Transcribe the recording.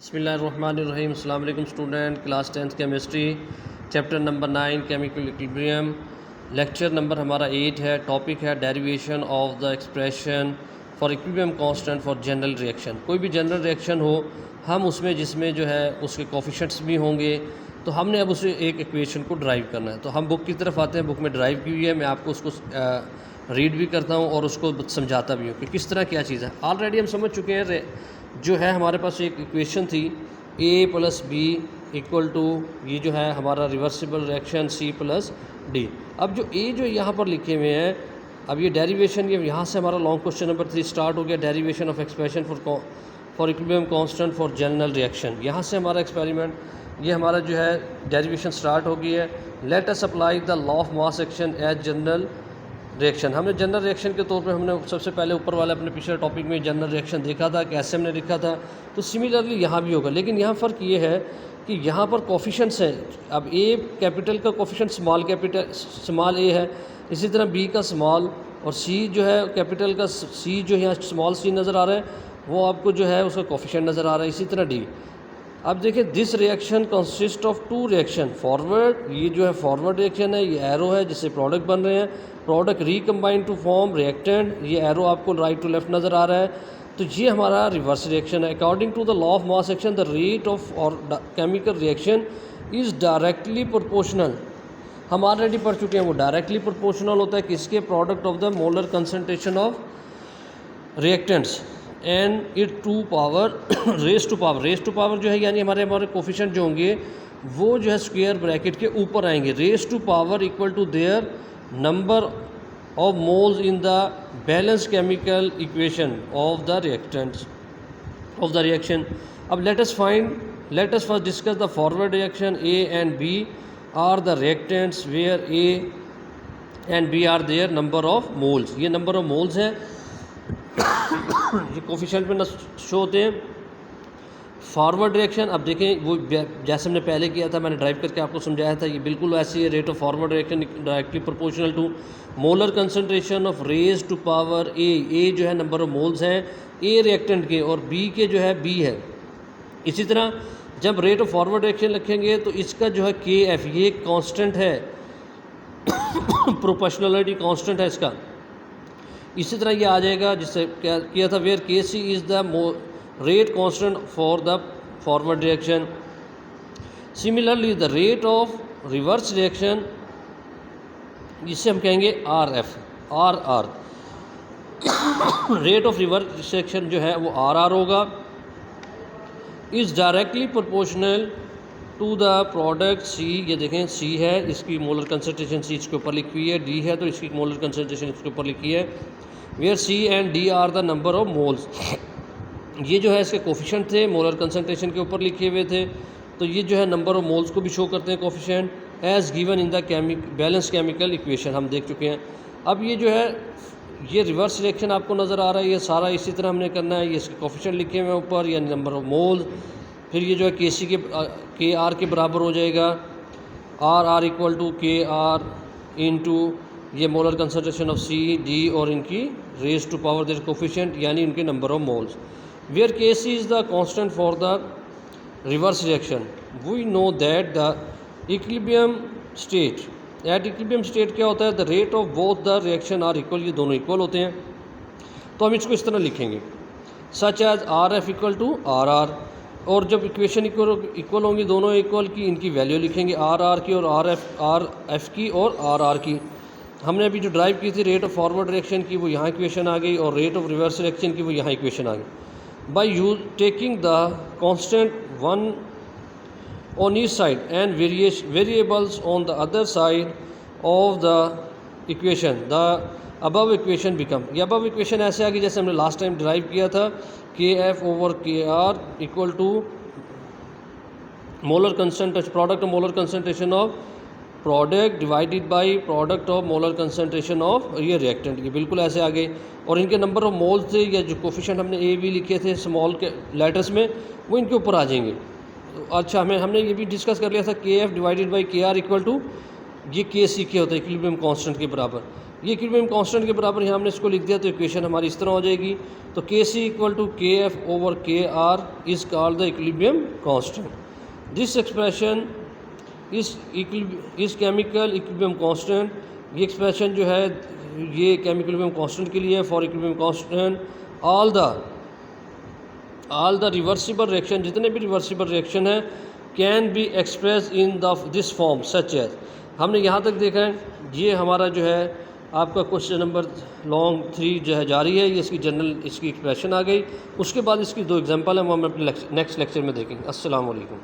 बिस्मिल्लाहिर्रहमानिर्रहीम। अस्सलाम वालेकुम student. Class 10th chemistry, chapter number 9 chemical equilibrium, lecture number हमारा 8 है। टॉपिक है derivation of the expression for equilibrium constant for general reaction. कोई भी जनरल रिएक्शन हो, हम उसमें जिसमें जो है उसके कोफिशिएंट्स भी होंगे, तो हमने अब उसे एक इक्वेशन को ड्राइव करना है। तो हम बुक की तरफ आते हैं। बुक में ड्राइव की हुई है, मैं आपको उसको रीड भी करता हूँ और उसको समझाता भी हूँ कि किस तरह क्या चीज़ है। ऑलरेडी हम समझ चुके हैं जो है हमारे पास एक इक्वेशन थी a plus B equal to, ये जो है हमारा reversible reaction c plus D. अब जो a जो यहाँ पर लिखे हुए हैं, अब ये डेरिवेशन, ये यहाँ से हमारा लॉन्ग क्वेश्चन नंबर 3 स्टार्ट हो गया। Derivation of expression for equilibrium constant for general reaction, यहाँ से हमारा एक्सपेरिमेंट, ये हमारा जो है डेरिवेशन स्टार्ट हो गई है। Let us apply the law of mass action as general reaction. हमने जनरल रिएक्शन के तौर पे हमने सबसे पहले ऊपर वाले अपने पिछले टॉपिक में जनरल रिएक्शन देखा था, कैसे हमने लिखा था। तो सिमिलरली यहाँ भी होगा, लेकिन यहाँ फ़र्क ये है कि यहाँ पर कोफिशिएंट्स हैं। अब ए कैपिटल का कोफिशिएंट स्मॉल ए है, इसी तरह बी का स्मॉल, और सी जो है कैपिटल का सी जो यहाँ स्मॉल सी नज़र आ रहा है, वो आपको जो है उसका कोफिशिएंट नज़र आ रहा है। इसी तरह डी। अब देखिए, this reaction consist of two reaction. Forward, ये जो है फॉरवर्ड रिएक्शन है, ये एरो है जिससे प्रोडक्ट बन रहे हैं। Product recombine to form reactant, ये एरो आपको राइट टू लेफ्ट नज़र आ रहा है। तो ये हमारा रिवर्स रिएक्शन है। According to the law of mass action, the rate of और chemical reaction is directly proportional. हम ऑलरेडी पढ़ चुके हैं, वो डायरेक्टली प्रोपोर्शनल होता है किसके? Product of the molar concentration of reactants and it to power raise to power जो है, यानी हमारे कोफिशिएंट जो होंगे वो जो है स्क्वायर ब्रैकेट के ऊपर आएंगे। Raise to power equal to their number of moles in the balance chemical equation of the reaction. अब let us first discuss the forward reaction. A and B are the reactants where A and B are their number of moles. ये number of moles हैं, ये coefficient में show होते हैं। Forward reaction, अब देखें वो जैसे हमने पहले किया था, मैंने ड्राइव करके आपको समझाया था, ये बिल्कुल ऐसी है। Rate of forward reaction directly proportional to molar concentration of raise to power A जो है नंबर ऑफ मोल्स हैं ए रिएक्टेंट के, और बी के जो है बी है। इसी तरह जब रेट ऑफ फॉरवर्ड रिएक्शन लिखेंगे तो इसका जो है के एफ, ये कांस्टेंट है, प्रोपोर्शनलिटी कांस्टेंट है इसका। इसी तरह ये आ जाएगा जिससे क्या किया था, where K C is the rate constant for the forward reaction. Similarly the rate of reverse reaction, जिसे हम कहेंगे R F, R rate of reverse reaction जो है वो आर होगा, is directly proportional to the product C. ये देखें सी है, इसकी मोलर कंसंट्रेशन सी इसके ऊपर लिखी हुई है, डी है तो इसकी मोलर कंसंट्रेशन इसके ऊपर लिखी है। Where C and D are the number of moles, ये जो है इसके कोफिशिएंट थे, मोलर कंसंट्रेशन के ऊपर लिखे हुए थे। तो ये जो है नंबर ऑफ मोल्स को भी शो करते हैं coefficient, as given in the balance chemical equation, हम देख चुके हैं। अब ये जो है ये रिवर्स रिएक्शन आपको नज़र आ रहा है, ये सारा इसी तरह हमने करना है। ये इसके कोफिशिएंट लिखे हुए हैं ऊपर, या नंबर ऑफ मोल्स, फिर ये जो है के सी के आर के बराबर हो जाएगा। R equal to K R into ये molar concentration of C D और इनकी raise to power their coefficient, यानी इनके number of moles. Where K C is the constant for the reverse reaction, we know that the equilibrium state, at equilibrium state क्या होता है? The rate of both the reaction are equal, ये दोनों equal होते हैं। तो हम इसको इस तरह लिखेंगे, such as R F equal to R R, और जब इक्वेशन इक्वल होंगी, दोनों इक्वल की, इनकी वैल्यू लिखेंगे आर की और आर एफ की और आर की। हमने अभी जो ड्राइव की थी रेट ऑफ फॉरवर्ड रिएक्शन की, वो यहाँ इक्वेशन आ गई, और रेट ऑफ रिवर्स रिएक्शन की वो यहाँ इक्वेशन आ गई। By use taking the constant one on each side and variables on the other side of the equation, the above equation become. ये अबव इक्वेशन ऐसे आ गई जैसे हमने लास्ट टाइम ड्राइव किया था, K F over K R equal to molar concentration, product of molar concentration of product divided by product of molar concentration of ये reactant. ये बिल्कुल ऐसे आ गए, और इनके नंबर ऑफ मोल्स थे, या जो कोफिशिएंट हमने ए बी लिखे थे स्मॉल के लेटर्स में, वो इनके ऊपर आ जाएंगे। अच्छा, हमने ये भी डिस्कस कर लिया था, के एफ डिवाइडेड बाई के आर इक्वल टू ये के सी के होता है इक्विलिब्रियम कांस्टेंट के बराबर। ये इक्विलिब्रियम कांस्टेंट के बराबर यहाँ हमने इसको लिख दिया, तो इक्वेशन हमारी इस तरह हो जाएगी। तो Kc equal to Kf over Kr is called the equilibrium constant. This expression is chemical equilibrium constant, ये एक्सप्रेशन जो है ये केमिकल इक्विलिब्रियम कांस्टेंट के लिए है। For equilibrium constant all the reversible reaction, जितने भी रिवर्सिबल रिएक्शन है can be express in this form such as. हमने यहाँ तक देखा है, ये हमारा जो है आपका क्वेश्चन नंबर लॉन्ग 3 जो है जारी है, ये इसकी जनरल इसकी एक्सप्रेशन आ गई। उसके बाद इसकी 2 एग्जांपल हैं, वो हम अपने नेक्स्ट लेक्चर में देखेंगे। अस्सलाम वालेकुम।